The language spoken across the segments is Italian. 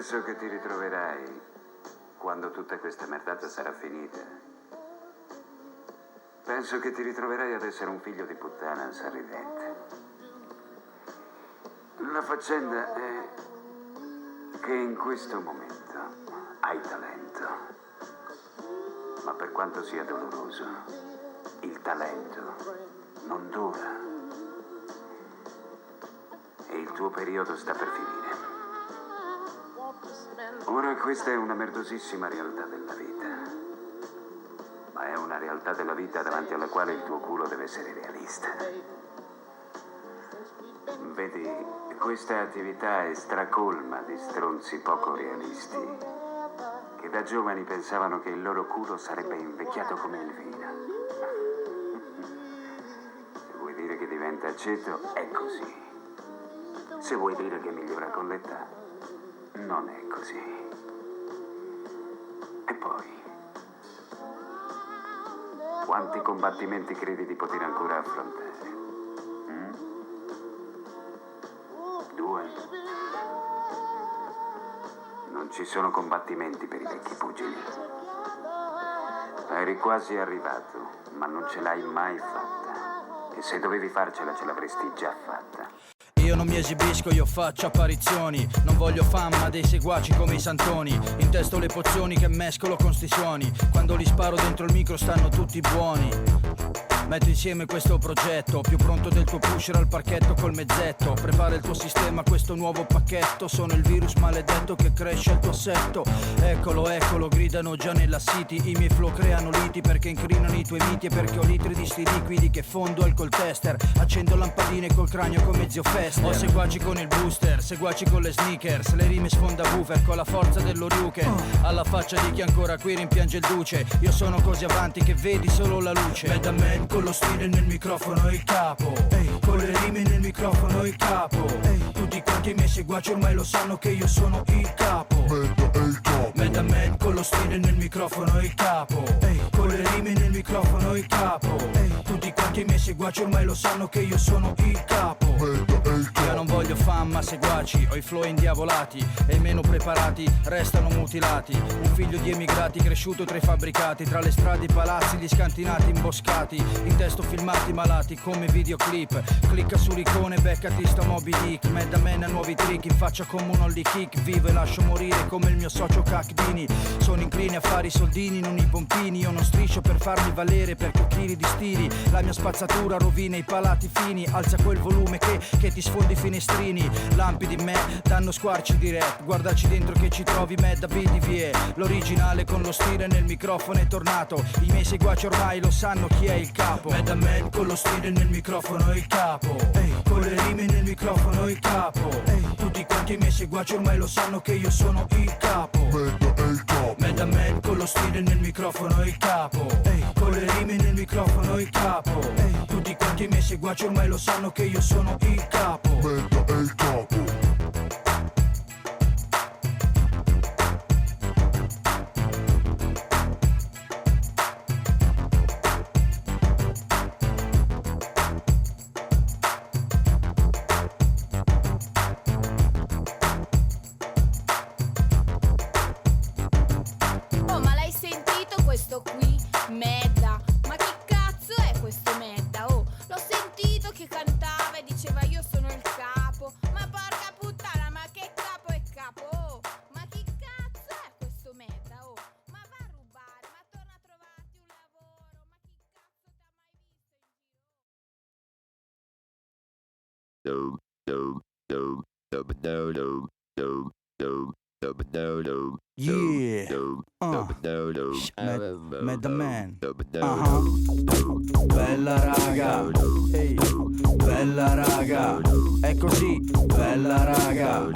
Penso che ti ritroverai quando tutta questa merdata sarà finita. Penso che ti ritroverai ad essere un figlio di puttana sorridente. La faccenda è che in questo momento hai talento. Ma per quanto sia doloroso, il talento non dura. E il tuo periodo sta per finire. Ora questa è una merdosissima realtà della vita. Ma è una realtà della vita davanti alla quale il tuo culo deve essere realista. Vedi, questa attività è stracolma di stronzi poco realisti che da giovani pensavano che il loro culo sarebbe invecchiato come il vino. Se vuoi dire che diventa aceto, è così. Se vuoi dire che migliora con l'età, non è così. E poi, quanti combattimenti credi di poter ancora affrontare? 2? Non ci sono combattimenti per i vecchi pugili. Eri quasi arrivato, ma non ce l'hai mai fatta. E se dovevi farcela, ce l'avresti già fatta. Io non mi esibisco, io faccio apparizioni. Non voglio fama dei seguaci come i santoni. Intesto le pozioni che mescolo con sti suoni. Quando li sparo dentro il micro stanno tutti buoni. Metto insieme questo progetto, più pronto del tuo pusher al parchetto col mezzetto. Prepara il tuo sistema a questo nuovo pacchetto. Sono il virus maledetto che cresce il tuo assetto. Eccolo, eccolo, gridano già nella city. I miei flow creano liti perché incrinano i tuoi miti. E perché ho litri di sti liquidi che fondo al col tester. Accendo lampadine col cranio come zio Fester. Ho seguaci con il booster, seguaci con le sneakers. Le rime sfonda woofer con la forza dell'Oriuken. Alla faccia di chi ancora qui rimpiange il duce. Io sono così avanti che vedi solo la luce. Mad Man con lo stile nel microfono e il capo. Ehi, con le rime nel microfono e il capo. Ehi, tutti quanti i miei seguaci ormai lo sanno che io sono il capo. Mad Man con lo stile nel microfono e il capo. Ehi, con le rime nel microfono e il capo. Ehi, tutti quanti i miei seguaci ormai lo sanno che io sono il capo. Io non voglio fama, seguaci, ho i flow indiavolati e i meno preparati restano mutilati. Un figlio di emigrati cresciuto tra i fabbricati, tra le strade, i palazzi, gli scantinati imboscati. In testo filmati malati come videoclip. Clicca sull'icona e beccati sta Moby Dick. Mad Man a nuovi trick, in faccia come un holly kick. Vivo e lascio morire come il mio socio Cacdini. Sono incline a fare i soldini, non i pompini. Io non striscio per farmi valere perché ho chili di stili. La mia spazzatura rovina i palati fini. Alza quel volume che ti sfondi i finestrini. Lampi di me danno squarci di rap. Guardaci dentro che ci trovi Mad BDVE. L'originale con lo stile nel microfono è tornato. I miei seguaci ormai lo sanno chi è il capo. Mad Man con lo stile nel microfono e il capo. Ehi, con le rime nel microfono e il capo. Ehi, tutti quanti i miei seguaci ormai lo sanno che io sono il capo. Mad Man con lo stile nel microfono e il capo. Ehi, con le rime nel microfono e il capo. Ehi, tutti quanti i miei seguaci ormai lo sanno che io sono il capo. Oh, ma l'hai sentito questo qui? Medda. Ma che cazzo è questo Medda? Oh, l'ho sentito che cantava e diceva io sono il capo. Ma porca puttana, ma che capo è capo? Oh, ma che cazzo è questo Medda? Oh, ma va a rubare, ma torna a trovarti un lavoro. Ma che cazzo t'ha mai visto in giro? Mad Man. Bella raga, ehi, bella raga, è così, bella raga,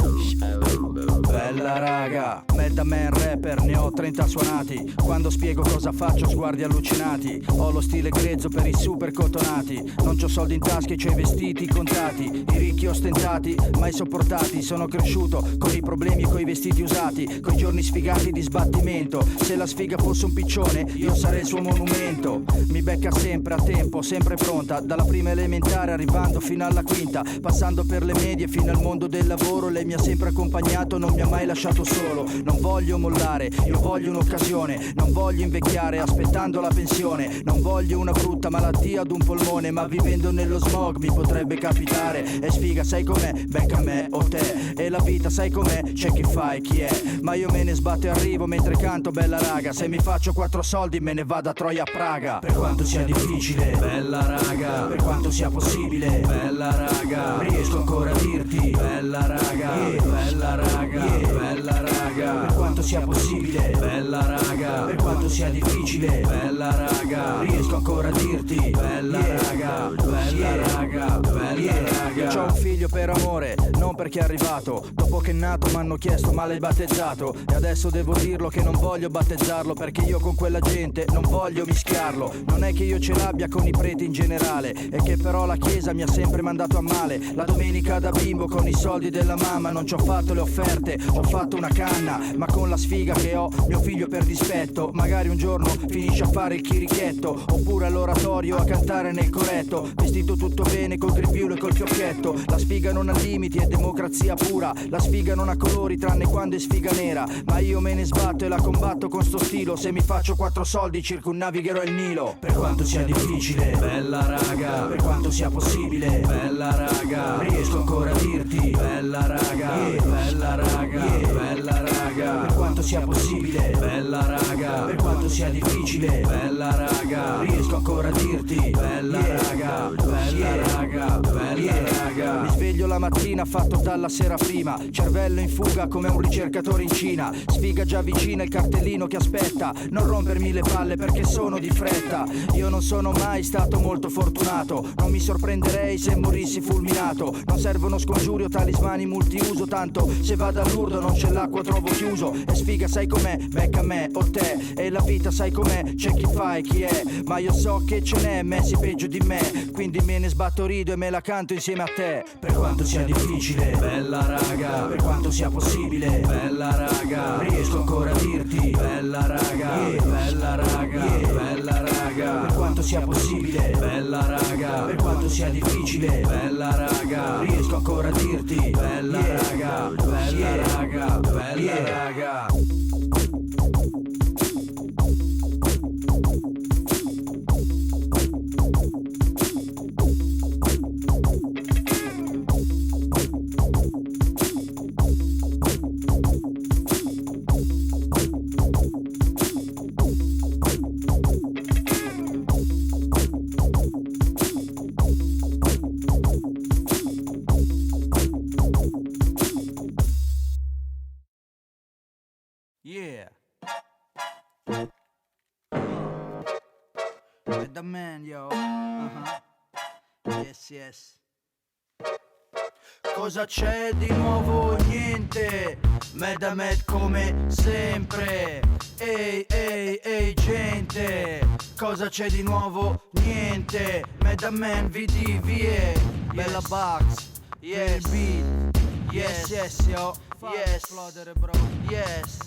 bella raga. Mad Man rapper, ne ho 30 suonati. Quando spiego cosa faccio sguardi allucinati. Ho lo stile grezzo per i super cotonati. Non c'ho soldi in tasca e c'ho i vestiti contati. I ricchi ostentati, mai sopportati. Sono cresciuto con i problemi e coi vestiti usati, coi giorni sfigati di sbattimento. Se la sfiga fosse un piccione, io sarei il suo monumento. Mi becca sempre a tempo, sempre pronta. Dalla prima elementare arrivando fino alla quinta, passando per le medie fino al mondo del lavoro. Lei mi ha sempre accompagnato, non mi ha mai lasciato solo. Non voglio mollare, io voglio un'occasione. Non voglio invecchiare aspettando la pensione. Non voglio una brutta malattia ad un polmone, ma vivendo nello smog mi potrebbe capitare. E sfiga, sai com'è? Becca me o te. E la vita sai com'è? C'è chi fa e chi è. Ma io me ne sbatto e arrivo mentre canto, bella raga. Se mi faccio 4 soldi me ne vado a Troia a Praga. Per quanto sia difficile, bella raga. Per quanto sia possibile, bella raga. Riesco ancora a dirti, bella raga, bella raga, bella raga. Per quanto sia possibile, bella raga. Per quanto sia difficile, bella raga. Riesco ancora a dirti, bella raga, bella raga, bella raga. Io c'ho un figlio per amore, non perché è arrivato. Dopo che è nato m'hanno chiesto ma l'hai battezzato. E adesso devo dirlo che non voglio battezzarlo, perché io con quella gente non voglio mischiarlo. Non è che io ce l'abbia con i preti in generale, è che però la chiesa mi ha sempre mandato a male. La domenica da bimbo con i soldi della mamma non ci ho fatto le offerte, ho fatto una canna. Ma con la sfiga che ho, mio figlio per dispetto magari un giorno finisce a fare il chirichetto, oppure all'oratorio a cantare nel corretto, vestito tutto bene col grembiule e col fiocchetto. La sfiga non ha limiti, è democrazia pura. La sfiga non ha colori tranne quando è sfiga nera. Ma io me ne sbatto e la combatto con sto stilo. Se mi faccio 4 soldi circumnavigherò il Nilo. Per quanto sia difficile, bella raga. Per quanto sia possibile, bella raga. Riesco ancora a dirti, bella raga, bella raga, bella raga. Per quanto sia possibile, bella raga. Per quanto sia difficile, bella raga. Riesco ancora a dirti, bella raga, bella raga, bella raga. Mi sveglio la mattina fatto dalla sera prima, cervello in fuga come un ricercatore in Cina. Sfiga già vicina, il cartellino che aspetta. Non rompermi le palle perché sono di fretta. Io non sono mai stato molto fortunato, non mi sorprenderei se morissi fulminato. Non servono scongiuri o talismani multiuso, tanto se vado all'urdo non c'è l'acqua trovo chiuso. E sfiga sai com'è? Becca me o te. E la vita sai com'è? C'è chi fa e chi è. Ma io so che ce n'è messi peggio di me, quindi me ne sbatto, rido e me la canto insieme a te. Per quanto sia difficile, bella raga. Per quanto sia possibile, bella raga. Riesco ancora a dirti, bella raga, bella raga, bella raga. Per quanto sia possibile, bella raga. Per quanto sia difficile, bella raga. Riesco ancora a dirti, bella raga, bella raga, bella raga. Yeah. Mad Man, yo. Yes, yes. Cosa c'è di nuovo? Niente. Mad a Mad come sempre. Ehi, ehi, ehi, gente. Cosa c'è di nuovo? Niente. Mad a Man, VDVE. Bella Box. Yes. Yes, yes, yo. Fallo esplodere, bro. Yes.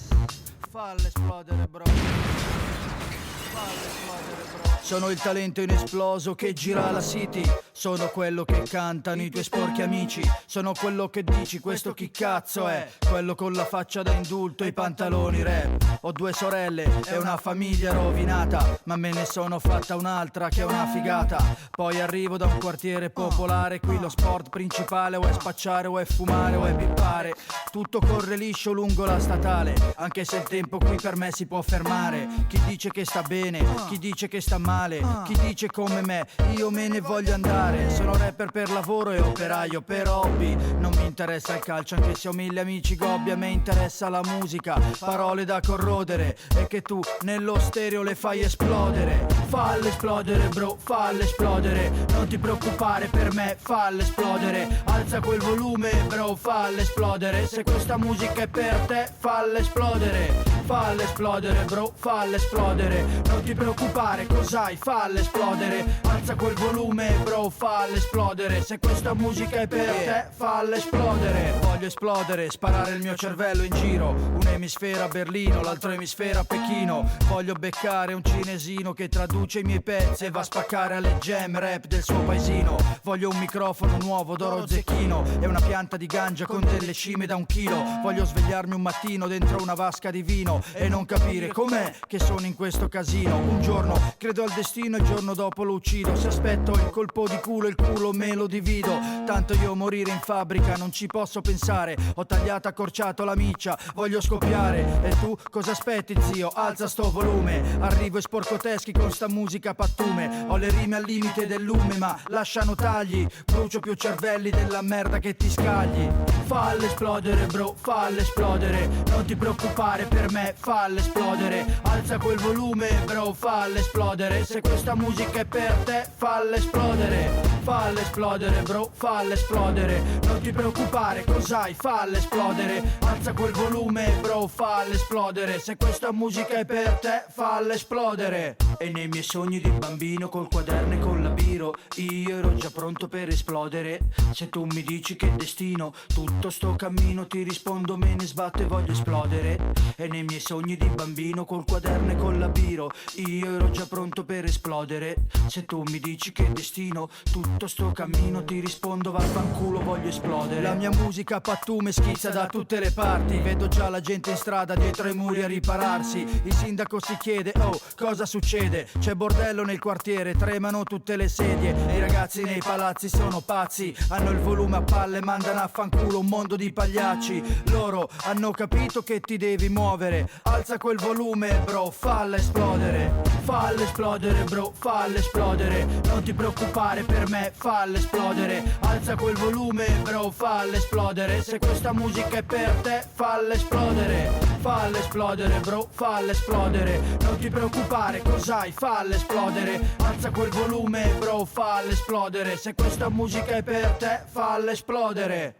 Fallo esplodere, bro. Fallo esplodere, bro. Sono il talento inesploso che gira la city. Sono quello che cantano i tuoi sporchi amici. Sono quello che dici questo chi cazzo è. Quello con la faccia da indulto e i pantaloni rap. Ho 2 sorelle e una famiglia rovinata, ma me ne sono fatta un'altra che è una figata. Poi arrivo da un quartiere popolare. Qui lo sport principale o è spacciare o è fumare o è pippare. Tutto corre liscio lungo la statale, anche se il tempo qui per me si può fermare. Chi dice che sta bene, chi dice che sta male, male. Chi dice come me, io me ne voglio andare. Sono rapper per lavoro e operaio per hobby. Non mi interessa il calcio anche se ho 1000 amici gobbi. A me interessa la musica, parole da corrodere, e che tu nello stereo le fai esplodere. Falle esplodere bro, falle esplodere. Non ti preoccupare per me, falle esplodere. Alza quel volume bro, falle esplodere. Se questa musica è per te, falle esplodere. Falle esplodere bro, falle esplodere. Non ti preoccupare, cos'hai? Falle esplodere. Alza quel volume bro, falle esplodere. Se questa musica è per te, falle esplodere. Voglio esplodere, sparare il mio cervello in giro. Un'emisfera a Berlino, l'altro emisfera a Pechino. Voglio beccare un cinesino che traduce i miei pezzi e va a spaccare alle jam rap del suo paesino. Voglio un microfono nuovo d'oro zecchino e una pianta di ganja con delle cime da 1 chilo. Voglio svegliarmi un mattino dentro una vasca di vino e non capire com'è che sono in questo casino. Un giorno credo al destino e il giorno dopo lo uccido. Se aspetto il colpo di culo, il culo me lo divido. Tanto io morire in fabbrica non ci posso pensare. Ho tagliato, accorciato la miccia, voglio scoppiare. E tu cosa aspetti zio? Alza sto volume. Arrivo e sporco teschi con sta musica pattume. Ho le rime al limite del lume ma lasciano tagli. Brucio più cervelli della merda che ti scagli. Falle esplodere bro, falle esplodere. Non ti preoccupare per me, falle esplodere. Alza quel volume bro, falle esplodere. Se questa musica è per te, falle esplodere. Falle esplodere bro, falle esplodere. Non ti preoccupare, cos'hai? Falle esplodere. Alza quel volume bro, falle esplodere. Se questa musica è per te, falle esplodere. E nei miei sogni di bambino col quaderno e con la biro io ero già pronto per esplodere. Se tu mi dici che destino tutto sto cammino, ti rispondo me ne sbatto e voglio esplodere. E nei miei sogni di bambino col quaderno e con la biro io ero già pronto per esplodere. Se tu mi dici che destino tutto sto cammino, ti rispondo vaffanculo, voglio esplodere. La mia musica a pattume schizza da tutte le parti. Vedo già la gente in strada dietro ai muri a ripararsi. Il sindaco si chiede oh cosa succede. C'è bordello nel quartiere, tremano tutte le sedie. E i ragazzi nei palazzi sono pazzi. Hanno il volume a palle, mandano a fanculo un mondo di pagliacci. Loro hanno capito che ti devi muovere. Alza quel volume bro, falla esplodere. Falle esplodere bro, falle esplodere. Non ti preoccupare per me, falle esplodere. Alza quel volume bro, falle esplodere. Se questa musica è per te, falle esplodere. Falle esplodere bro, falle esplodere. Non ti preoccupare, cos'hai? Falle esplodere. Alza quel volume bro, falle esplodere. Se questa musica è per te, falle esplodere.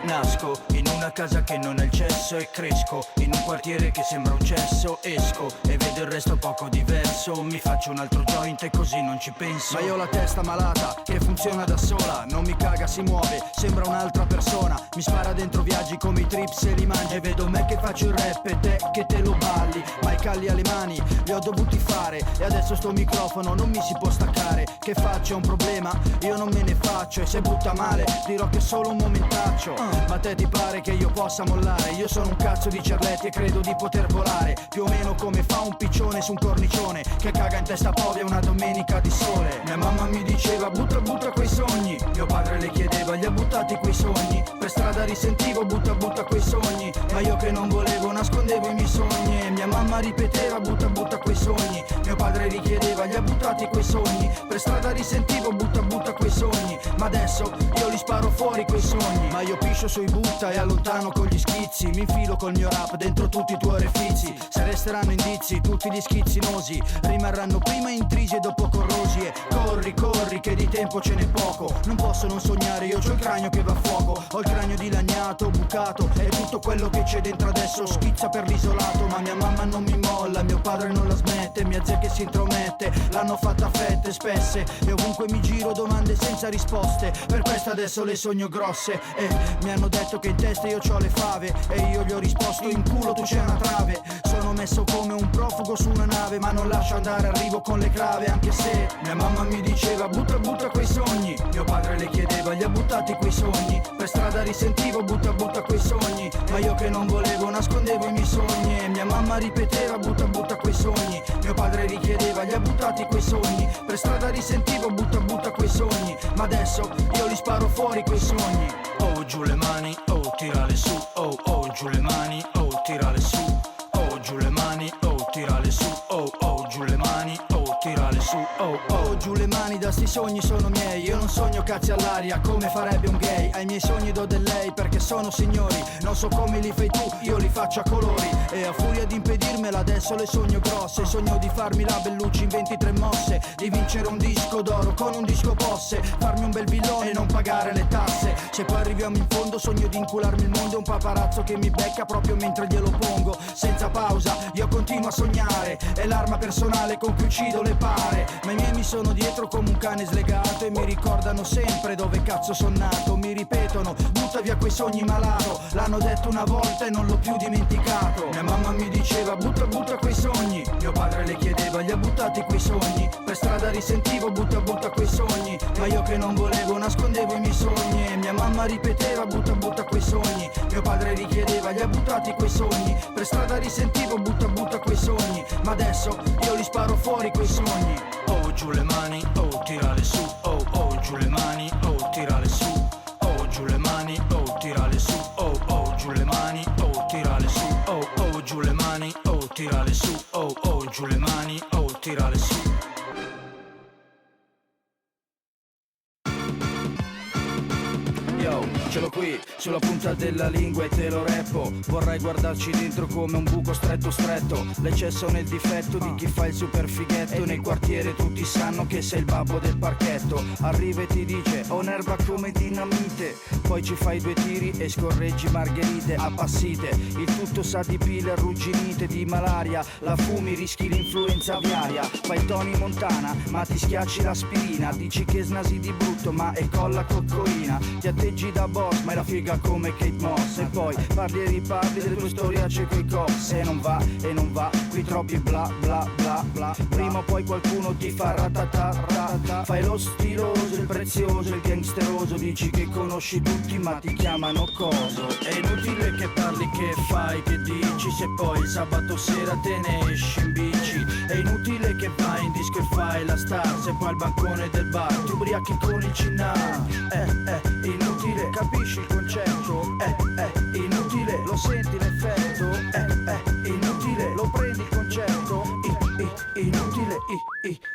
Nasco in una casa che non ha il cesso e cresco in un quartiere che sembra un cesso. Esco e vedo il resto poco diverso. Mi faccio un altro joint e così non ci penso. Ma io ho la testa malata che funziona da sola. Non mi caga, si muove, sembra un'altra persona. Mi spara dentro viaggi come i trips e li mangia. E vedo me che faccio il rap e te che te lo balli. Ma i calli alle mani li ho dovuti fare. E adesso sto microfono non mi si può staccare. Che faccio? È un problema? Io non me ne faccio. E se butta male dirò che è solo un momentaccio. Ma a te ti pare che io possa mollare? Io sono un cazzo di cerletti e credo di poter volare. Più o meno come fa un piccione su un cornicione che caga in testa povia una domenica di sole. Mia mamma mi diceva butta quei sogni. Mio padre le chiedeva li ha buttati quei sogni. Per strada risentivo butta quei sogni. Ma io che non volevo nascondevo i miei sogni. E mia mamma ripeteva butta quei sogni. Mio padre richiedeva li ha buttati quei sogni. Per strada risentivo butta quei sogni. Ma adesso io li sparo fuori quei sogni. Ma io piscio sui butta e allontano con gli schizzi. Mi infilo col mio rap dentro tutti i tuoi orefizi. Se resteranno indizi tutti gli schizzinosi rimarranno prima intrisi e dopo corrosi. E corri che di tempo ce n'è poco. Non posso non sognare, io c'ho il cranio che va a fuoco. Ho il cranio dilaniato, bucato e tutto quello che c'è dentro adesso schizza per l'isolato. Ma mia mamma non mi molla, mio padre non la smette, mia zia che si intromette, l'hanno fatta a fette spesse e ovunque mi giro domande senza risposte, per questo adesso le sogno grosse. E mi hanno detto che in testa io c'ho le fave e io gli ho risposto in culo tu c'è una trave. Sono messo come un profugo su una nave, ma non lascio andare, arrivo con le clave. Anche se mia mamma mi diceva butta quei sogni, mio padre le chiedeva li ha buttati quei sogni, per strada risentivo butta quei sogni, ma io che non volevo nascondevo i miei sogni. E mia mamma ripeteva butta quei sogni, mio padre richiedeva li ha buttati quei sogni, per strada risentivo butta quei sogni, ma adesso io li sparo fuori quei sogni. Oh giù le mani, oh tirale su, oh oh giù le mani, oh tirale su, oh giù le mani, oh tirale su, oh oh giù le mani, oh tirale su, oh oh giù le mani da sti sogni sono miei, io non sogno cazzi all'aria come farebbe un gay, ai miei sogni do del lei perché sono signori, non so come li fai tu, io li faccio a colori e a furia di impedirmela adesso le sogno grosse, sogno di farmi la Bellucci in 23 mosse, di vincere un disco d'oro con un disco posse, farmi un bel villone e non pagare le tasse, se poi arriviamo in fondo sogno di incularmi il mondo e un paparazzo che mi becca proprio mentre glielo pongo, senza pausa io continuo a sognare, è l'arma personale con cui uccido le pare, ma i miei mi sono dietro come un cane slegato e mi ricordano sempre dove cazzo son nato, mi ripetono butta via quei sogni malato, l'hanno detto una volta e non l'ho più dimenticato. Mia mamma mi diceva butta quei sogni, mio padre le chiedeva li ha buttati quei sogni, per strada risentivo butta quei sogni, ma io che non volevo nascondevo i miei sogni. E mia mamma ripeteva butta quei sogni, mio padre richiedeva li ha buttati quei sogni, per strada risentivo butta quei sogni, ma adesso io li sparo fuori quei sogni. oh giù le mani, oh tirale su, oh oh giù le mani, oh tirale su, oh giù le mani, oh tirale su, oh oh giù le mani, oh tirale su, oh oh giù le mani, oh tirale su, oh oh giù le mani, oh tirale su. Yo, ce l'ho qui, sulla punta della lingua e te lo rappo. Vorrei guardarci dentro come un buco stretto. L'eccesso nel difetto di chi fa il super fighetto. Nel quartiere tutti sanno che sei il babbo del parchetto. Arriva e ti dice, ho un'erba come dinamite. Poi ci fai 2 tiri e scorreggi margherite appassite. Il tutto sa di pile arrugginite, di malaria. La fumi, rischi l'influenza aviaria. Fai Tony Montana, ma ti schiacci l'aspirina. Dici che snasi di brutto, ma è colla coccoina. Ti atteggi da boss, ma è la figa come Kate Moss. E poi parli e riparli delle tue storiacce coi cops. E non va, qui troppi bla bla bla bla. Prima o poi qualcuno ti fa ratatata. Fai lo stiloso, il prezioso, il gangsteroso. Dici che conosci tutti ma ti chiamano coso. È inutile che parli, che fai, che dici, se poi il sabato sera te ne esci in bici. È inutile che vai in disco e fai la star, se poi al bancone del bar ti ubriachi con il cinnar. Inutile, capisci il concetto? Inutile, lo senti l'effetto? Inutile, lo prendi il concetto?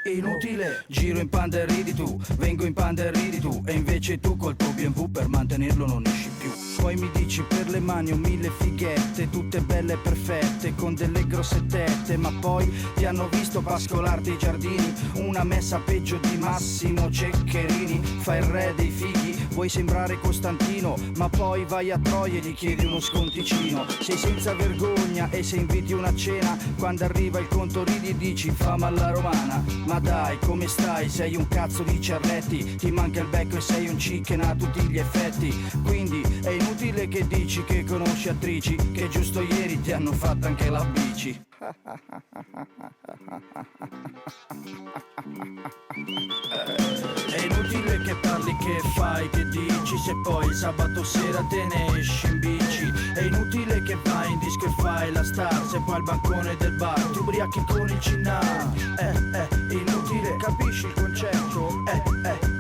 Inutile. Giro in panda e ridi tu, vengo in panda e ridi tu, e invece tu col tuo BMW per mantenerlo non esci più. Poi mi dici per le mani ho 1000 fighette, tutte belle e perfette, con delle grosse tette, ma poi ti hanno visto pascolarti i giardini, una messa peggio di Massimo Ceccherini. Fai il re dei fighi, vuoi sembrare Costantino, ma poi vai a Troia e gli chiedi uno sconticino. Sei senza vergogna e se inviti una cena, quando arriva il conto ridi e dici fama alla romana. Ma dai, come stai? Sei un cazzo di Ciarletti, ti manca il becco e sei un chicken a tutti gli effetti. Quindi è inutile che dici che conosci attrici, che giusto ieri ti hanno fatto anche la bici. È inutile che parli, che fai, che dici, se poi il sabato sera te ne esci in bici. È inutile che vai in disco e fai la star, se poi al bancone del bar ti ubriachi con il cinnar. Inutile, capisci il concetto?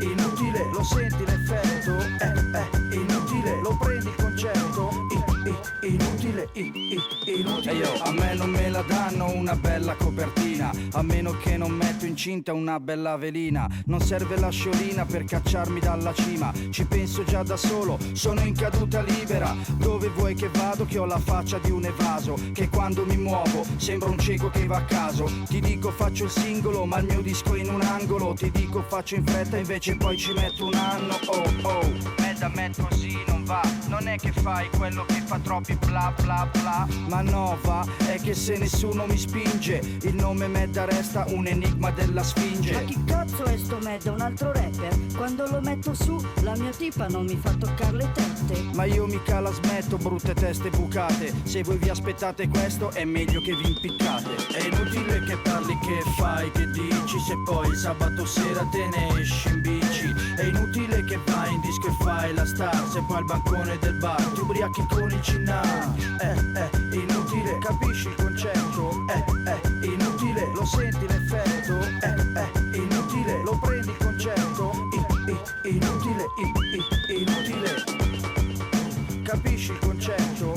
Inutile, lo senti l'effetto? Inutile, lo prendi il concetto? Inutile. A me non me la danno una bella copertina, a meno che non metto incinta una bella velina. Non serve la sciolina per cacciarmi dalla cima, ci penso già da solo, sono in caduta libera. Dove vuoi che vado, che ho la faccia di un evaso, che quando mi muovo sembra un cieco che va a caso. Ti dico faccio il singolo, ma il mio disco è in un angolo. Ti dico faccio in fretta, invece poi ci metto un anno. Oh, da me così non va. Non è che fai quello che fa troppi bla bla bla, ma no va, è che se nessuno mi spinge il nome Medda resta un enigma della sfinge. Ma chi cazzo è sto Medda, un altro rapper? Quando lo metto su la mia tipa non mi fa toccare le tette. Ma io mica la smetto, brutte teste bucate. Se voi vi aspettate questo è meglio che vi impiccate. È inutile che parli, che fai, che dici, se poi il sabato sera te ne esci in bici. È inutile che vai in disco e fai la star, se poi al bancone del bar ti ubriachi con il cinnar. Inutile, capisci il concetto? Inutile, lo senti l'effetto? Inutile, lo prendi il concetto? Inutile, inutile, capisci il concetto?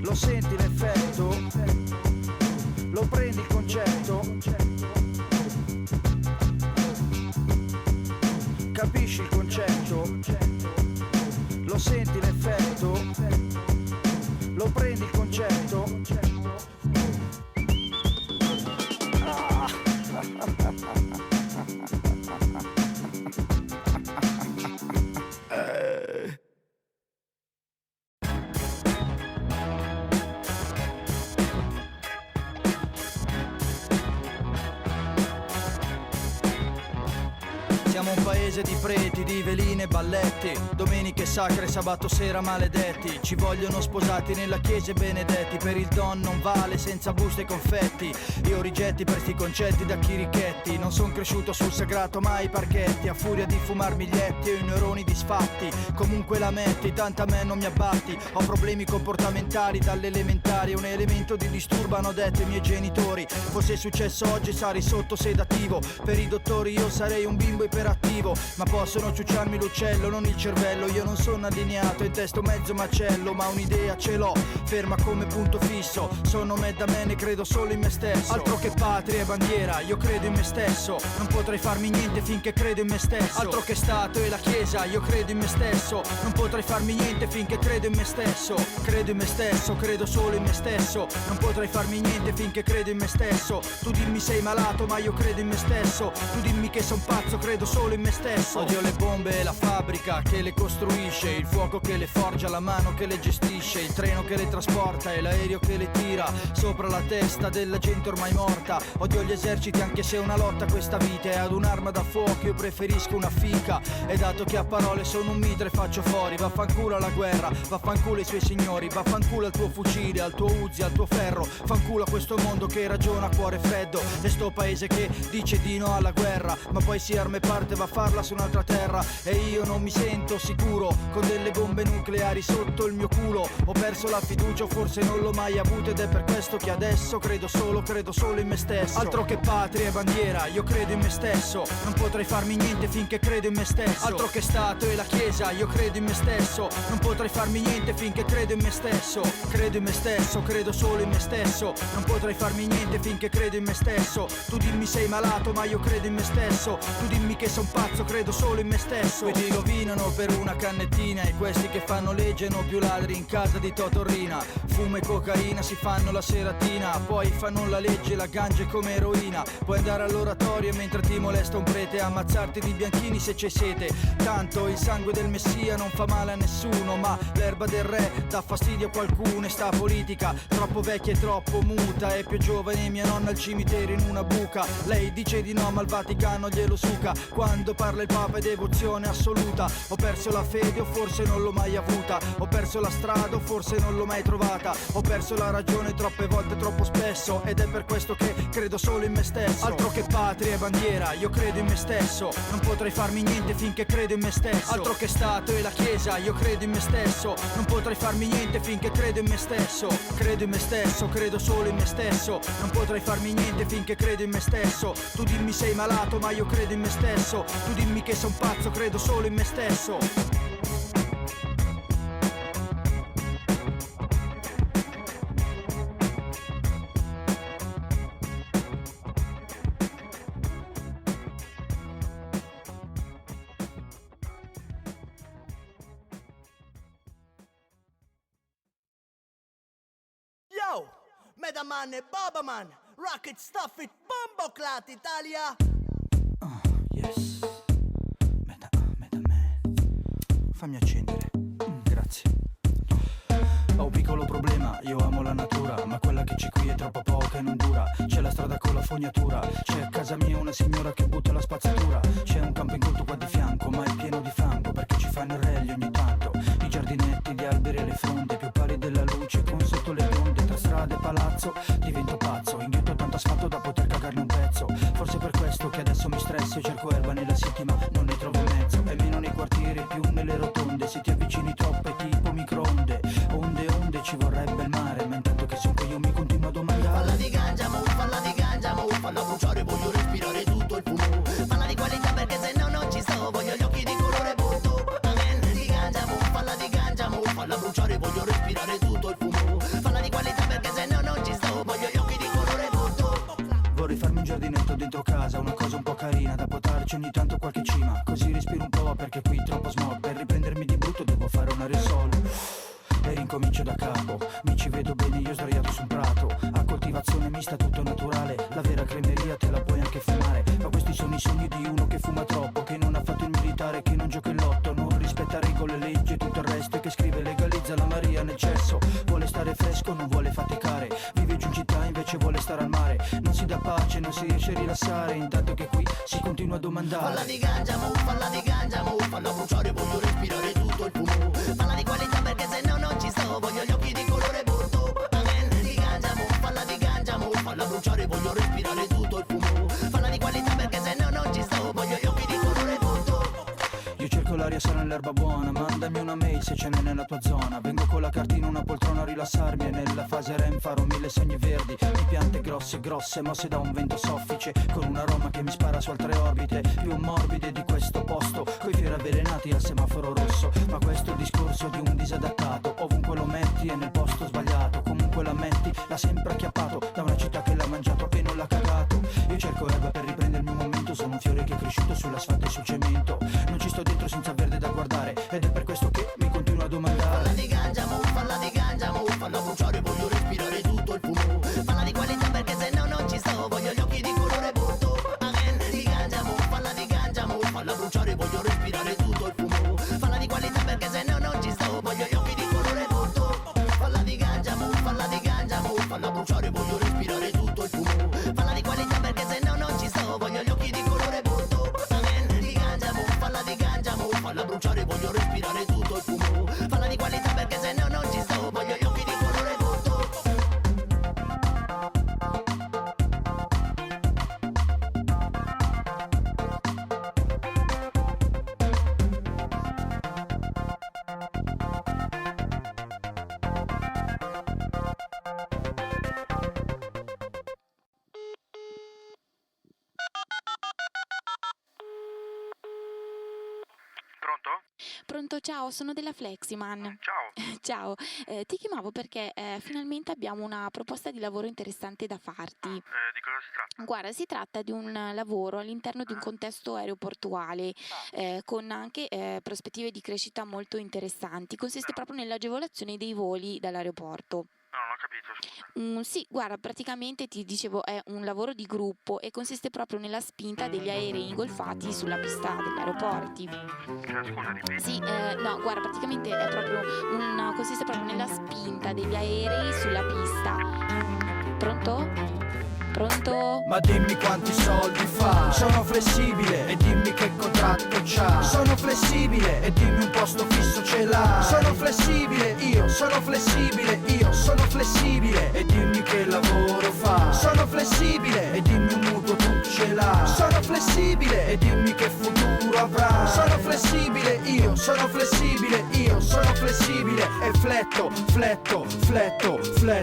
Lo senti l'effetto? Lo prendi il concetto? Capisci il concetto? Lo senti l'effetto? Lo prendi il concetto? Siamo un paese di preti, di veline e balletti, domeniche sacre, sabato sera maledetti. Ci vogliono sposati nella chiesa e benedetti, per il don non vale senza buste e confetti. Io rigetti per sti concetti da chirichetti, non son cresciuto sul sagrato mai parchetti. A furia di fumar biglietti ho i neuroni disfatti, comunque la metti, tanto a me non mi abbatti. Ho problemi comportamentali dall'elementare, un elemento di disturbo hanno detto i miei genitori. Fosse successo oggi sarei sotto sedativo, per i dottori io sarei un bimbo iperattivo. Ma possono ciucciarmi l'uccello, non il cervello. Io non sono allineato, in testo mezzo macello, ma un'idea ce l'ho, ferma come punto fisso. Sono Medda me, ne credo solo in me stesso. Altro che patria e bandiera, io credo in me stesso. Non potrei farmi niente finché credo in me stesso. Altro che Stato e la Chiesa, io credo in me stesso. Non potrei farmi niente finché credo in me stesso. Credo in me stesso, credo solo in me stesso. Non potrei farmi niente finché credo in me stesso. Tu dimmi sei malato, ma io credo in me stesso. Tu dimmi che son pazzo, credo solo in me stesso. Odio le bombe e la fabbrica che le costruisce, il fuoco che le forgia, la mano che le gestisce, il treno che le trasporta e l'aereo che le tira sopra la testa della gente ormai morta. Odio gli eserciti anche se è una lotta questa vita, e ad un'arma da fuoco io preferisco una fica. E dato che a parole sono un mitre faccio fuori, vaffanculo alla guerra, vaffanculo ai suoi signori, vaffanculo al tuo fucile, al tuo Uzi, al tuo ferro, fanculo a questo mondo che ragiona a cuore freddo, e sto paese che dice di no alla guerra ma poi si arma e parte va a farla su un'altra terra. E io non mi sento sicuro con delle bombe nucleari sotto il mio culo. Ho perso la fiducia o forse non l'ho mai avuta, ed è per questo che adesso credo solo in me stesso. Altro che patria e bandiera, io credo in me stesso. Non potrei farmi niente finché credo in me stesso. Altro che Stato e la Chiesa, io credo in me stesso. Non potrei farmi niente finché credo in me stesso. Credo in me stesso, credo solo in me stesso. Non potrei farmi niente finché credo in me stesso. Tu dimmi sei malato, ma io credo in me stesso. Tu dimmi che son pazzo, credo solo in me stesso. E ti rovinano per una cannettina, e questi che fanno legge non più ladri in casa di Totorrina. Fumo e cocaina si fanno la seratina, poi fanno la legge, la ganja è come eroina. Puoi andare all'oratorio mentre ti molesta un prete, ammazzarti di bianchini se c'è sete. Tanto il sangue del messia non fa male a nessuno, ma l'erba del re dà fastidio a qualcuno. E sta politica troppo vecchia e troppo muta, è più giovane mia nonna al cimitero in una buca. Lei dice di no ma il Vaticano glielo suca. Quando parla il Papa è devozione assoluta. Ho perso la fede o forse non l'ho mai avuta. Ho perso la strada o forse non l'ho mai trovata. Ho perso la ragione troppe volte, troppo spesso, ed è per questo che credo solo in me stesso. Altro che patria e bandiera, io credo in me stesso. Non potrei farmi niente finché credo in me stesso. Altro che Stato e la Chiesa, io credo in me stesso. Non potrei farmi niente finché credo in me stesso. Credo in me stesso, credo solo in me stesso. Non potrei farmi niente finché credo in me stesso. Tu dimmi sei malato, ma io credo in me stesso. Tu dimmi che son pazzo, credo solo in me stesso. Yo, Medaman e Bobaman, Rocket Stuff It, Bomboclat Italia. Yes, Medaman. fammi accendere. Grazie. Ho un piccolo problema, io amo la natura, ma quella che c'è qui è troppo poca e non dura. C'è la strada con la fognatura, c'è a casa mia una signora che butta la spazzatura. C'è un campo incolto qua di fianco, ma è pieno di fango, perché ci fanno il reglio ogni tanto. I giardinetti, gli alberi e le fronde, più pallide la luce con sotto le onde. Tra strada e palazzo divento pazzo, inghiotto tanto asfalto da poter cagarne un pezzo. Forse per questo che adesso mi stresso e cerco erba nella city ma non ne trovo mezzo. E meno nei quartieri, più nelle rotonde. Se ti avvicini troppo è tipo microonde. Onde, onde, ci vorrebbe il mare, ma intanto che son qui io mi continuo a domandare. Falla di ganja, mo, falla bruciare, voglio respirare tutto il fumo. Falla di qualità perché se no non ci sto, voglio gli occhi di colore bordeaux. Amen, di ganja, mo, falla bruciare, voglio respirare tutto il fumo. Falla di qualità perché se no non ci sto, voglio gli occhi di colore bordeaux. Vorrei farmi un giardinetto dentro casa, una cosa un po' carina da potarci ogni tanto qualche cima. Così respiro un po' perché qui troppo smog. Per riprendermi di brutto devo fare una risol. E rincomincio da capo, mi ci vedo bene io sdraiato su un prato. A coltivazione mista tutto naturale, la vera cremeria te la puoi anche fumare. Ma questi sono i sogni di uno che fuma troppo, che non ha fatto il militare, che non gioca il lotto, non rispetta regole, leggi e tutto il resto, e che scrive legalizza la Maria nel cesso. Vuole stare fresco, non vuole faticare, vive giù in città invece vuole stare al mare. Non si dà pace, non si riesce a rilassare, intanto che qui si continua a domandare. Falla di ganja, mo, falla bruciare, voglio respirare tutto il fumo. Falla di qualità perché se no non ci sto, voglio gli occhi di colore bordeaux. Amen, di ganja, mo, falla bruciare, voglio respirare tutto il fumo. Falla di qualità perché se no non ci sto, voglio gli occhi di colore bordeaux. Io cerco l'aria sana e l'erba buona, mandami una mail se ce n'è nella tua zona. Vengo con la cartina, una poltrona a rilassarmi, e nella fase REM farò 1000 sogni verdi di piante grosse, mosse da un vento soffice, con un aroma che mi spara su altre orbite più morbide di questo posto, coi fiori avvelenati al semaforo rosso. Ma questo è il discorso di un disadattato, ovunque lo metti è nel posto sbagliato. Comunque la metti, l'ha sempre acchiappato da una città che l'ha mangiato e non l'ha cagato. Io cerco erba per riprendermi un momento, sono un fiore che è cresciuto sull'asfalto e sul cemento. Non ci sto dentro senza verde da guardare, ed è per questo che mi continuo a domandare. Falla di ganja, mo, falla bruciare, voglio respirare tutto il fumo. Falla di qualità perché se no non ci sto, voglio gli occhi di colore bordeaux. Amen, di ganja, mo, falla bruciare, voglio respirare tutto il fumo. Falla di qualità perché se no non ci sto, voglio gli occhi di colore bordeaux. Falla di ganja, mo, falla bruciare, voglio respirare tutto il fumo. Falla di qualità perché se no non ci sto, voglio gli occhi di colore bordeaux. Amen, di ganja, mo, falla bruciare, voglio respirare tutto il fumo. Falla di qualità perché se no non ci sto, voglio gli occhi di colore bordeaux. Pronto, ciao, sono della Fleximan. Ciao. Ciao, ti chiamavo perché finalmente abbiamo una proposta di lavoro interessante da farti. Di cosa si tratta? Guarda, si tratta di un lavoro all'interno di un contesto aeroportuale con anche prospettive di crescita molto interessanti. Consiste proprio nell'agevolazione dei voli dall'aeroporto. No, non ho capito, scusa. Sì, guarda, praticamente ti dicevo è un lavoro di gruppo e consiste proprio nella spinta degli aerei ingolfati sulla pista degli aeroporti. Cioè, scusa, ripeti? Sì, no, guarda, praticamente è proprio consiste proprio nella spinta degli aerei sulla pista. Pronto? Pronto? Ma dimmi quanti soldi fa. Sono flessibile e dimmi che contratto c'ha. Sono flessibile e dimmi un posto fisso ce l'ha. Sono flessibile, io sono flessibile, io sono flessibile e dimmi che lavoro fa. Sono flessibile e dimmi un mutuo tu ce l'ha. Sono flessibile e dimmi che futuro avrà. Sono flessibile, io sono flessibile, io sono flessibile e fletto.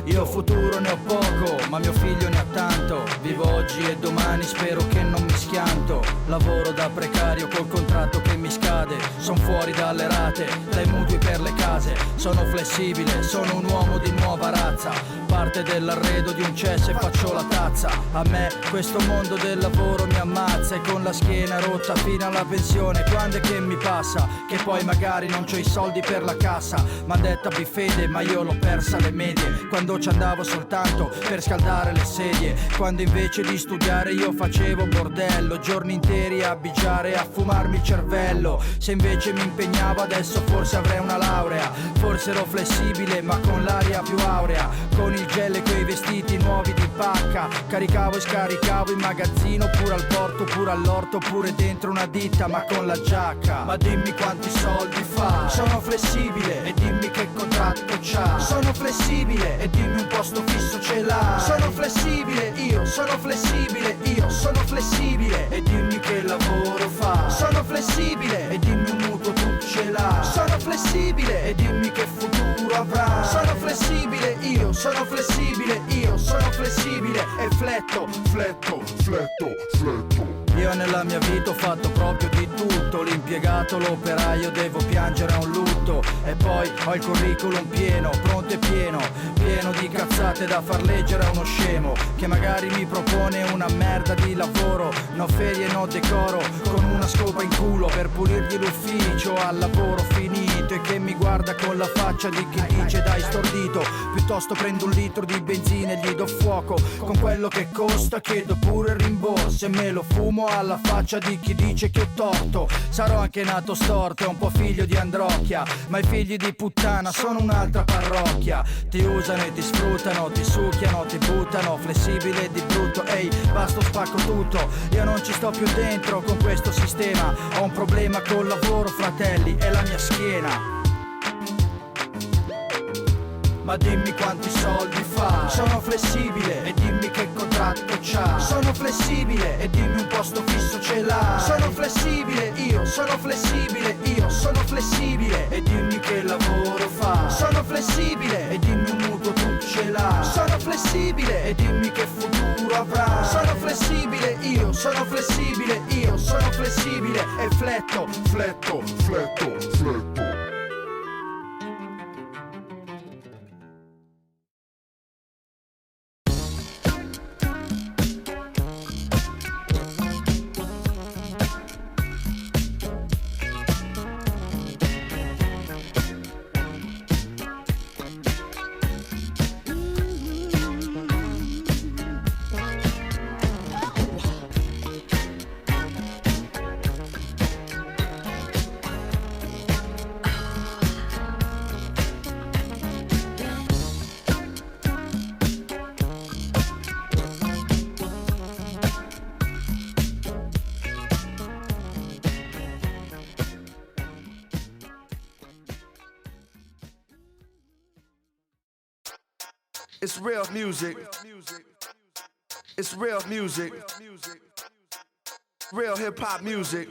Io futuro ne ho poco, ma mio figlio ne ha tanto. Vivo oggi e domani, spero che non mi schianto. Lavoro da precario col contratto che mi scade. Son fuori dalle rate, dai mutui per le case. Sono flessibile, sono un uomo di nuova razza. Parte parte dell'arredo di un cesso e faccio la tazza. A me questo mondo del lavoro mi ammazza, e con la schiena rotta fino alla pensione. Quando è che mi passa? Che poi magari non c'ho i soldi per la cassa. M'ha detta bifede, ma io l'ho persa alle medie, quando ci andavo soltanto per scaldare le sedie. Quando invece di studiare io facevo bordello, giorni interi a bigiare, a fumarmi il cervello. Se invece mi impegnavo adesso forse avrei una laurea. Forse ero flessibile ma con l'aria più aurea, con il gel e quei vestiti nuovi di pacca. Caricavo e scaricavo in magazzino, pure al porto, pure all'orto, pure dentro una ditta ma con la giacca. Ma dimmi quanti soldi fa, sono flessibile, e dimmi che contratto c'ha. Sono flessibile e dimmi un posto fisso ce l'ha. Sono flessibile, io sono flessibile, io sono flessibile, e dimmi che lavoro fa. Sono flessibile e dimmi un mutuo tu ce l'ha. Sono flessibile e dimmi che futuro avrà. Sono flessibile, io sono flessibile, io sono flessibile, e fletto, fletto, fletto, fletto. Io nella mia vita ho fatto proprio di tutto, l'impiegato, l'operaio, devo piangere a un lutto. E poi ho il curriculum pieno, pronto e pieno, pieno di cazzate da far leggere a uno scemo che magari mi propone una merda di lavoro. No ferie, no decoro, con una scopa in culo per pulirgli l'ufficio al lavoro finito, e che mi guarda con la faccia di chi dice dai stordito. Piuttosto prendo un litro di benzina e gli do fuoco, con quello che costa chiedo pure il rimborso, e me lo fumo alla faccia di chi dice che ho torto. Sarò anche nato storto e un po' figlio di Androcchia, ma i figli di puttana sono un'altra parrocchia. Ti usano e ti sfruttano, ti succhiano, ti buttano, flessibile di brutto. Ehi, basta, spacco tutto, io non ci sto più dentro con questo sistema. Ho un problema col lavoro, fratelli, è la mia schiena. Ma dimmi quanti soldi fa. Sono flessibile e dimmi che contratto c'ha. Sono flessibile e dimmi un posto fisso ce l'ha. Sono flessibile, io sono flessibile, io sono flessibile, e dimmi che lavoro fa. Sono flessibile e dimmi un mutuo tu ce l'ha. Sono flessibile e dimmi che futuro avrà. Sono flessibile, io sono flessibile, io sono flessibile, e fletto, fletto, fletto, fletto. It's real music. It's real music. Real hip hop music.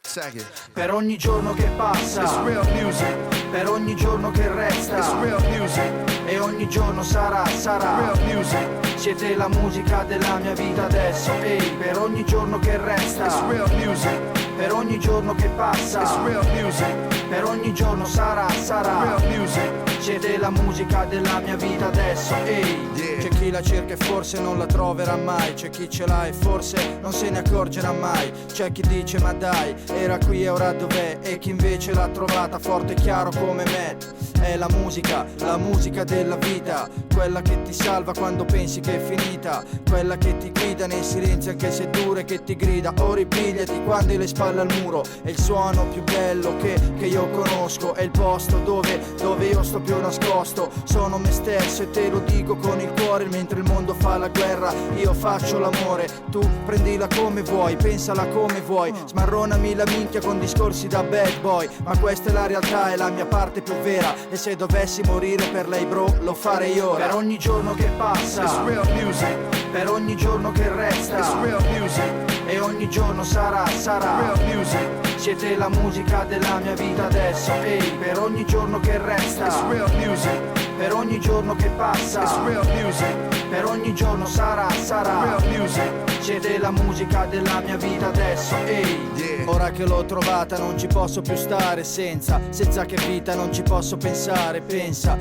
Second. Per ogni giorno che passa, It's real music. per ogni giorno che resta, It's real music. e ogni giorno sarà. Real music. Siete la musica della mia vita adesso, ehi, per ogni giorno che resta, It's real music. per ogni giorno che passa, It's real music. per ogni giorno sarà. Real music. Siete la musica della mia vita adesso, ehi. Yeah. C'è chi la cerca e forse non la troverà mai, c'è chi ce l'ha e forse non se ne accorgerà mai. C'è chi dice ma dai, era qui e ora dov'è, e chi invece l'ha trovata forte e chiaro come me. È la musica della vita, quella che ti salva quando pensi che è finita, quella che ti guida nei silenzi anche se dure, che ti grida oh ripigliati quando hai le spalle al muro. È il suono più bello che io conosco, è il posto dove io sto più nascosto. Sono me stesso e te lo dico con il cuore, mentre il mondo fa la guerra io faccio l'amore. Tu prendila come vuoi, pensala come vuoi, smarronami la minchia con discorsi da bad boy, ma questa è la realtà, è la mia parte più vera, e se dovessi morire per lei bro lo farei ora. Per ogni giorno che passa, It's real music. per ogni giorno che It's resta, real music. e ogni giorno sarà. Real music. Siete la musica della mia vita adesso, ehi, per ogni giorno che It's resta, real music. per ogni giorno che passa. It's real music, Per ogni giorno sarà real music. Siete la musica della mia vita adesso, ehi. Yeah. Ora che l'ho trovata non ci posso più stare senza che vita non ci posso pensare. Pensa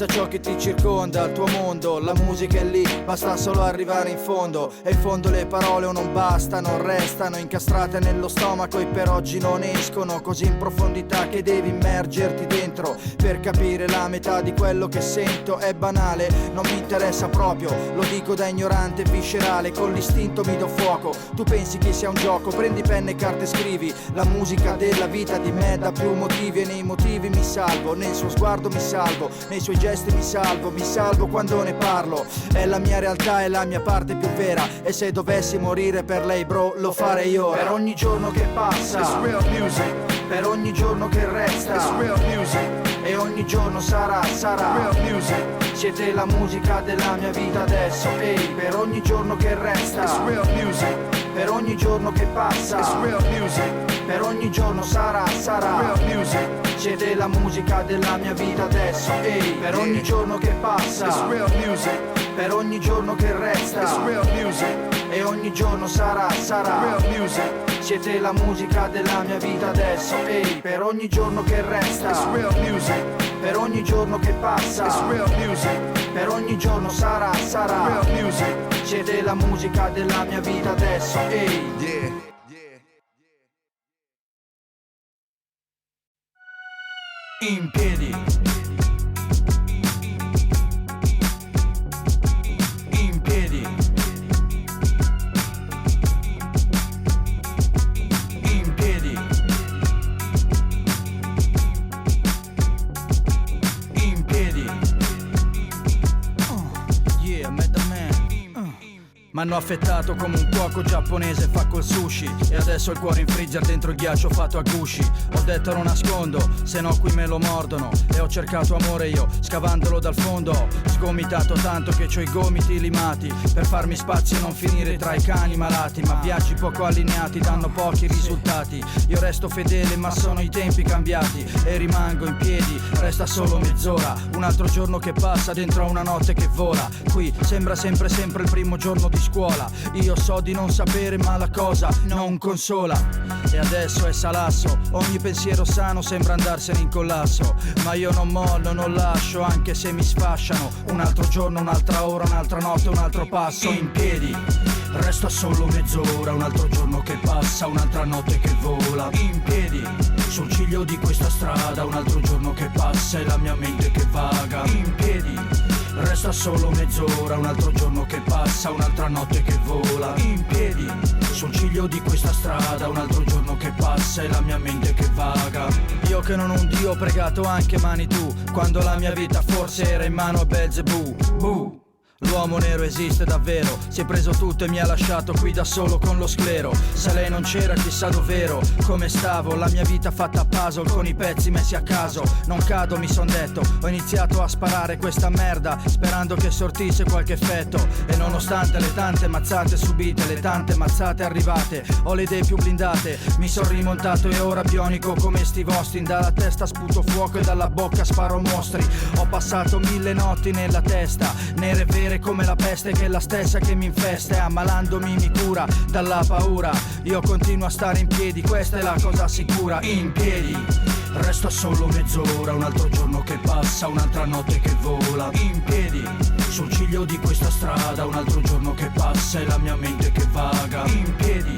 a ciò che ti circonda, il tuo mondo. La musica è lì, basta solo arrivare in fondo. E in fondo le parole o non bastano, restano incastrate nello stomaco e per oggi non escono così in profondità che devi immergerti dentro per capire la metà di quello che sento. È banale, non mi interessa proprio, lo dico da ignorante viscerale, con l'istinto mi do fuoco. Tu pensi che sia un gioco, prendi penna e carta e scrivi la musica della vita di me da più motivi, e nei motivi mi salvo, nel suo sguardo mi salvo, nei suoi gesti mi salvo quando ne parlo. È la mia realtà, è la mia parte più vera, e se dovessi morire per lei bro lo farei ora. Per ogni giorno che passa, It's real music, per ogni giorno che it's resta, real music, e ogni giorno sarà real music, Siete la musica della mia vita adesso, ehi. Per ogni giorno che it's resta, real music, per ogni giorno che it's passa, real music, per ogni giorno sarà real music, Siete la musica della mia vita adesso, ehi. Per ogni giorno che it's passa, real music, per ogni giorno che it's resta, real music, e ogni giorno sarà real music, Siete la musica della mia vita adesso, ehi. Per ogni giorno che it's resta, real music, per ogni giorno che it's passa, real music, per ogni giorno sarà real music, Siete la musica della mia vita adesso, ehi. yeah. In piedi, in piedi, in piedi, in piedi. Yeah, Mad Man. M'hanno affettato come un cuoco giapponese fa col sushi, e adesso il cuore in freezer dentro il ghiaccio fatto a gusci. Ho detto non nascondo, se no qui me lo mordono, e ho cercato amore io, scavandolo dal fondo. Ho sgomitato tanto che c'ho i gomiti limati, per farmi spazio e non finire tra i cani malati. Ma viaggi poco allineati danno pochi risultati. Io resto fedele ma sono i tempi cambiati, e rimango in piedi, resta solo mezz'ora. Un altro giorno che passa dentro a una notte che vola. Qui sembra sempre il primo giorno di scuola. Io so di non sapere ma la cosa non consola. E adesso è salasso, ogni pensiero sano sembra andarsene in collasso. Ma io non mollo, non lascio, anche se mi sfasciano. Un altro giorno, un'altra ora, un'altra notte, un altro passo. In piedi, resta solo mezz'ora. Un altro giorno che passa, un'altra notte che vola. In piedi, sul ciglio di questa strada. Un altro giorno che passa e la mia mente che vaga. In piedi, resta solo mezz'ora. Un altro giorno che passa, un'altra notte che vola. In piedi, sul ciglio di questa strada. Un altro giorno che passa e la mia mente che vaga. Io che non ho un dio ho pregato anche mani tu, quando la mia vita forse era in mano a Belzebù. Boo. L'uomo nero esiste davvero, si è preso tutto e mi ha lasciato qui da solo con lo sclero. Se lei non c'era chissà dov'ero, come stavo, la mia vita fatta a puzzle con i pezzi messi a caso. Non cado mi son detto, ho iniziato a sparare questa merda sperando che sortisse qualche effetto. E nonostante le tante mazzate subite, le tante mazzate arrivate, ho le idee più blindate, mi son rimontato e ora bionico come Steve Austin. Dalla testa sputo fuoco e dalla bocca sparo mostri. Ho passato 1000 notti nella testa, nere e vere come la peste che è la stessa che mi infesta, e ammalandomi mi cura dalla paura. Io continuo a stare in piedi, questa è la cosa sicura. In piedi, resta solo mezz'ora. Un altro giorno che passa, un'altra notte che vola. In piedi, sul ciglio di questa strada. Un altro giorno che passa e la mia mente che vaga. In piedi,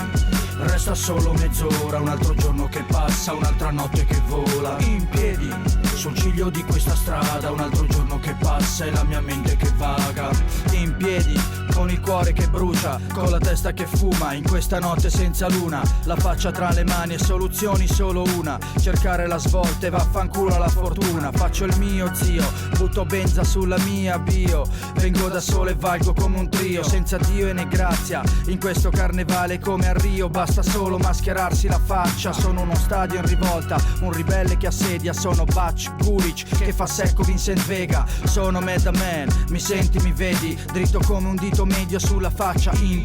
resta solo mezz'ora. Un altro giorno che passa, un'altra notte che vola. In piedi, sul ciglio di questa strada. Un altro giorno che passa e la mia mente che vaga. In piedi, con il cuore che brucia, con la testa che fuma, in questa notte senza luna. La faccia tra le mani e soluzioni solo una: cercare la svolta e vaffanculo alla fortuna. Faccio il mio zio, butto benza sulla mia bio. Vengo da solo e valgo come un trio, senza Dio e né grazia. In questo carnevale come a Rio basta solo mascherarsi la faccia. Sono uno stadio in rivolta, un ribelle che assedia. Sono Butch Gulic che fa secco Vincent Vega. Sono Mad Man, mi senti, mi vedi, dritto come un dito media sulla faccia, in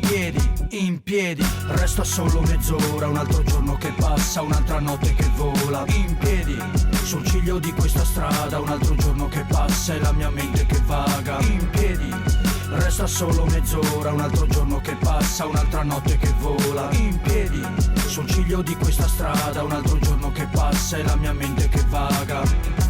piedi. Resta solo mezz'ora, un altro giorno che passa, un'altra notte che vola. In piedi, sul ciglio di questa strada, un altro giorno che passa e la mia mente che vaga. In piedi, resta solo mezz'ora, un altro giorno che passa, un'altra notte che vola. In piedi, sul ciglio di questa strada, un altro giorno che passa e la mia mente che vaga.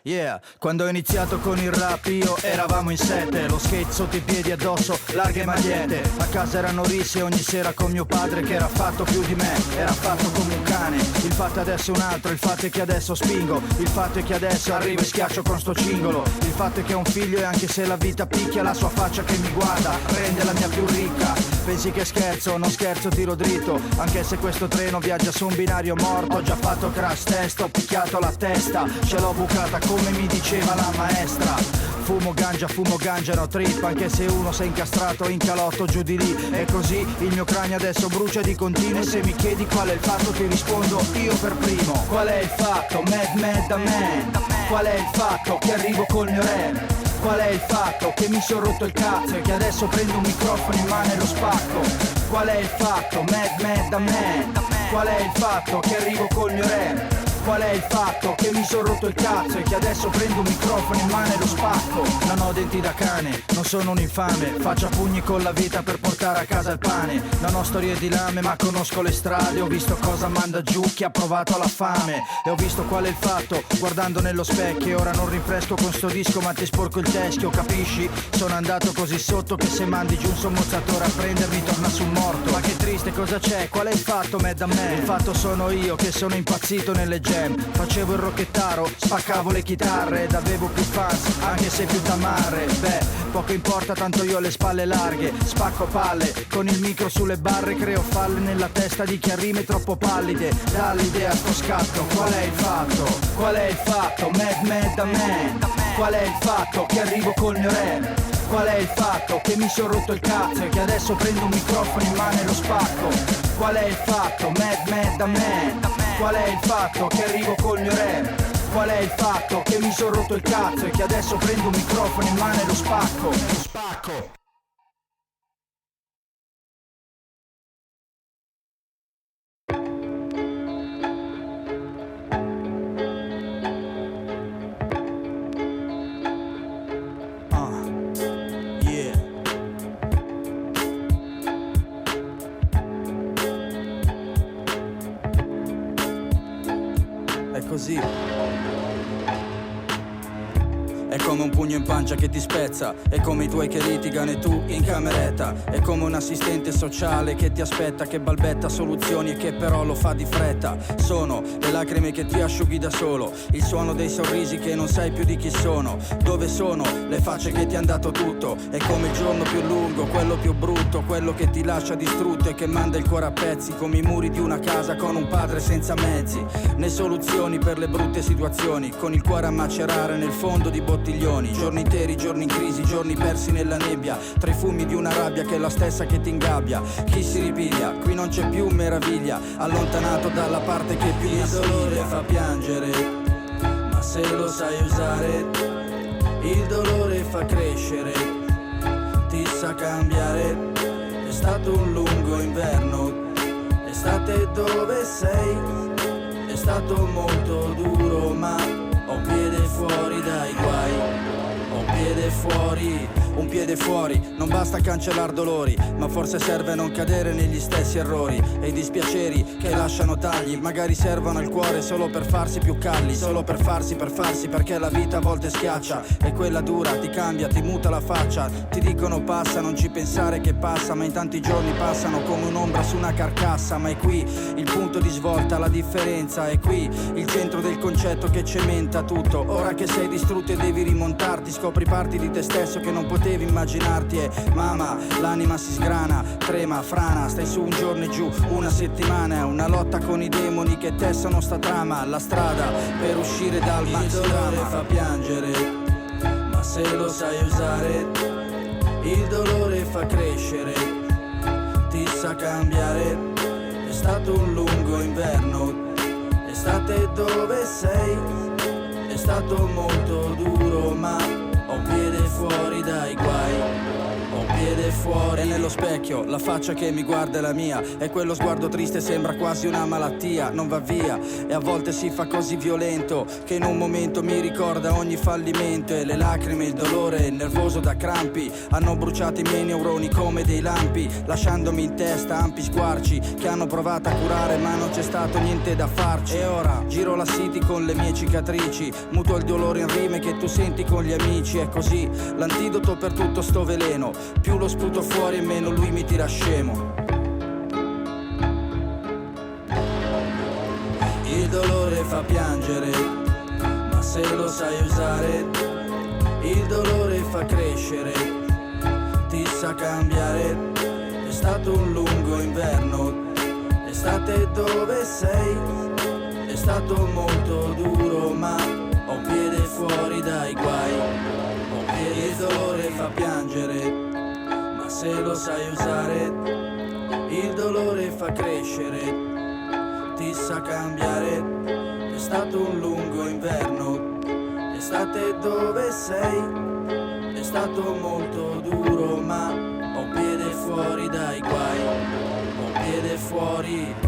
Yeah, quando ho iniziato con il rap io eravamo in 7. Lo skate sotto i piedi addosso, larghe magliette. A casa erano risse ogni sera con mio padre che era fatto più di me, era fatto come un cane. Il fatto adesso è un altro, il fatto è che adesso spingo. Il fatto è che adesso arrivo e schiaccio con sto cingolo. Il fatto è che ho un figlio e anche se la vita picchia, la sua faccia che mi guarda rende la mia più ricca. Pensi che scherzo, non scherzo, tiro dritto. Anche se questo treno viaggia su un binario morto. Ho già fatto crash test, ho picchiato la testa, ce l'ho bucata come mi diceva la maestra. Fumo ganja, no trip. Anche se uno si è incastrato in calotto giù di lì. E così il mio cranio adesso brucia di continuo. E se mi chiedi qual è il fatto ti rispondo io per primo. Qual è il fatto? Mad da man. Qual è il fatto? Che arrivo col mio rap. Qual è il fatto? Che mi son rotto il cazzo e che adesso prendo un microfono in mano e lo spacco. Qual è il fatto? Mad da man. Qual è il fatto? Che arrivo col mio rap. Qual è il fatto? Che mi son rotto il cazzo e che adesso prendo un microfono in mano e lo spacco. Non ho denti da cane, non sono un infame, faccio a pugni con la vita per portare a casa il pane. Non ho storie di lame ma conosco le strade, ho visto cosa manda giù chi ha provato la fame. E ho visto qual è il fatto, guardando nello specchio. E ora non rinfresco con sto disco ma ti sporco il teschio, capisci? Sono andato così sotto che se mandi giù un sommozzatore a prendermi torna sul morto. Ma che triste, cosa c'è? Qual è il fatto, Mad da me? Il fatto sono io che sono impazzito nelle jam. Facevo il rocchettaro, spaccavo le chitarre ed avevo più fans, anche se più tamarre. Beh, poco importa, tanto io ho le spalle larghe, spacco palle, con il micro sulle barre creo falle nella testa di chi ha rime troppo pallide. Dall'idea a sto scatto, qual è il fatto? Qual è il fatto? Mad da man. Qual è il fatto? Che arrivo col mio rap. Qual è il fatto? Che mi son rotto il cazzo e che adesso prendo un microfono in mano e lo spacco. Qual è il fatto? Mad da man. Qual è il fatto? Che arrivo col mio rap. Qual è il fatto? Che mi son rotto il cazzo e che adesso prendo un microfono in mano e lo spacco. Lo spacco. Così è come un pugno in pancia che ti spezza, è come i tuoi che litigano e tu in cameretta, è come un assistente sociale che ti aspetta, che balbetta soluzioni e che però lo fa di fretta. Sono le lacrime che ti asciughi da solo, il suono dei sorrisi che non sai più di chi sono. Dove sono le facce che ti han dato tutto? È come il giorno più lungo, quello più brutto, quello che ti lascia distrutto e che manda il cuore a pezzi, come i muri di una casa con un padre senza mezzi, né soluzioni per le brutte situazioni, con il cuore a macerare nel fondo di bottiglioni. Giorni interi, giorni in crisi, giorni persi nella nebbia, tra i fumi di una rabbia che è la stessa che ti ingabbia. Chi si ripiglia? Qui non c'è più meraviglia, allontanato dalla parte che più il dolore fa piangere, ma se lo sai usare, il dolore fa crescere, ti sa cambiare. È stato un lungo inverno, estate dove sei, è stato molto duro ma ho piede fuori dai guai, ho piede fuori, un piede fuori. Non basta cancellare dolori, ma forse serve non cadere negli stessi errori. E i dispiaceri che lasciano tagli magari servono al cuore solo per farsi più calli, solo per farsi, perché la vita a volte schiaccia. E quella dura ti cambia, ti muta la faccia. Ti dicono passa, non ci pensare che passa, ma in tanti giorni passano come un'ombra su una carcassa. Ma è qui il punto di svolta, la differenza è qui, il centro del concetto che cementa tutto. Ora che sei distrutto e devi rimontarti, scopri parti di te stesso che non potevi immaginarti. E mamma, l'anima si sgrana, trema, frana, stai su un giorno e giù, una settimana. È una lotta con i demoni che tessano sta trama. La strada per uscire dal maxidrama. Il dolore fa piangere, ma se lo sai usare, il dolore fa crescere, ti sa cambiare. È stato un lungo inverno, estate dove sei, è stato molto duro, ma ho un piede fuori dai guai, ho un piede fuori. E nello specchio la faccia che mi guarda è la mia, e quello sguardo triste sembra quasi una malattia. Non va via e a volte si fa così violento che in un momento mi ricorda ogni fallimento. E le lacrime, il dolore, nervoso da crampi, hanno bruciato i miei neuroni come dei lampi, lasciandomi in testa ampi squarci che hanno provato a curare ma non c'è stato niente da farci. E ora giro la city con le mie cicatrici, muto il dolore in rime che tu senti con gli amici. È così l'antidoto per tutto sto veleno, più lo sputo fuori e meno lui mi tira scemo. Il dolore fa piangere, ma se lo sai usare, il dolore fa crescere, ti sa cambiare. È stato un lungo inverno, estate dove sei, è stato molto duro, ma ho un piede fuori dai guai, ho un piede. Il dolore fa piangere, ma se lo sai usare, il dolore fa crescere, ti sa cambiare. È stato un lungo inverno, estate dove sei, è stato molto duro, ma ho un piede fuori dai guai, ho un piede fuori.